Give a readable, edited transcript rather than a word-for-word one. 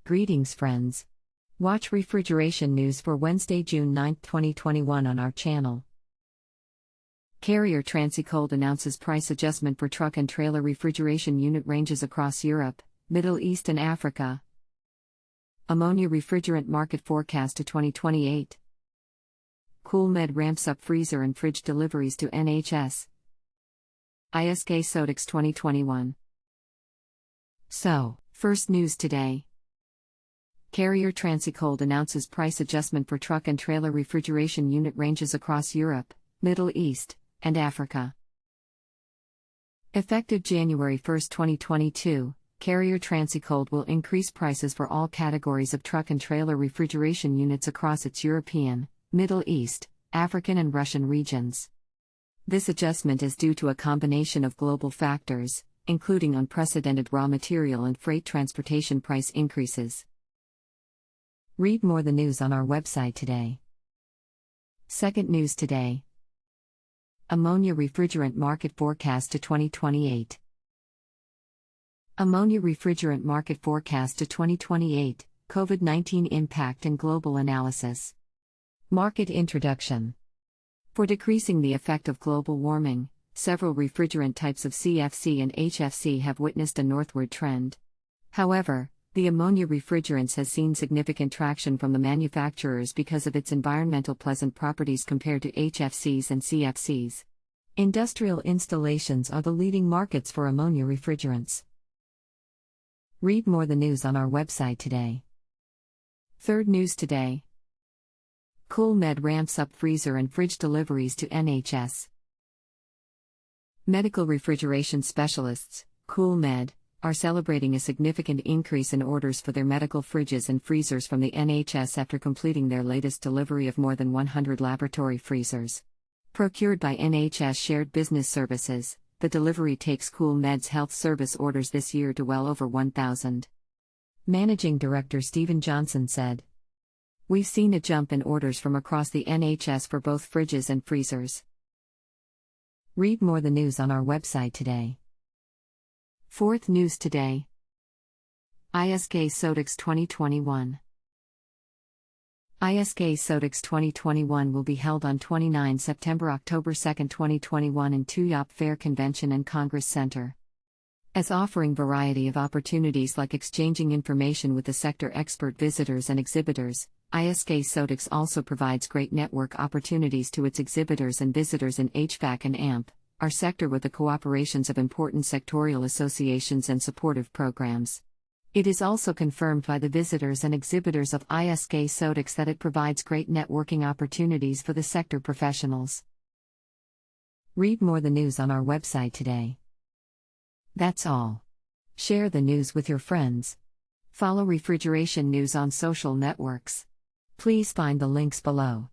Greetings, friends. Watch refrigeration news for Wednesday, June 9, 2021 on our channel. Carrier Transicold announces price adjustment for truck and trailer refrigeration unit ranges across Europe, Middle East and Africa. Ammonia refrigerant market forecast to 2028. CoolMed ramps up freezer and fridge deliveries to NHS. ISK-SODEX 2021. So, first news today. Carrier Transicold announces price adjustment for truck and trailer refrigeration unit ranges across Europe, Middle East, and Africa. Effective January 1, 2022, Carrier Transicold will increase prices for all categories of truck and trailer refrigeration units across its European, Middle East, African and Russian regions. This adjustment is due to a combination of global factors, including unprecedented raw material and freight transportation price increases. Read more the news on our website today. Second news today. Ammonia refrigerant market forecast to 2028. Ammonia refrigerant market forecast to 2028, COVID-19 impact and global analysis. Market introduction. For decreasing the effect of global warming, several refrigerant types of CFC and HFC have witnessed a northward trend. However, the ammonia refrigerants has seen significant traction from the manufacturers because of its environmental pleasant properties compared to HFCs and CFCs. Industrial installations are the leading markets for ammonia refrigerants. Read more the news on our website today. Third news today. CoolMed ramps up freezer and fridge deliveries to NHS. Medical refrigeration specialists, CoolMed, are celebrating a significant increase in orders for their medical fridges and freezers from the NHS after completing their latest delivery of more than 100 laboratory freezers. Procured by NHS Shared Business Services, the delivery takes CoolMed's health service orders this year to well over 1,000. Managing Director Stephen Johnson said, "We've seen a jump in orders from across the NHS for both fridges and freezers." Read more the news on our website today. Fourth news today. ISK-SODEX 2021. ISK-SODEX 2021 will be held on 29 September-October 2, 2021 in Tuyop Fair Convention and Congress Center. As offering variety of opportunities like exchanging information with the sector expert visitors and exhibitors, ISK-SODEX also provides great network opportunities to its exhibitors and visitors in HVAC and AMP, our sector, with the cooperations of important sectorial associations and supportive programs. It is also confirmed by the visitors and exhibitors of ISK-SODEX that it provides great networking opportunities for the sector professionals. Read more the news on our website today. That's all. Share the news with your friends. Follow refrigeration news on social networks. Please find the links below.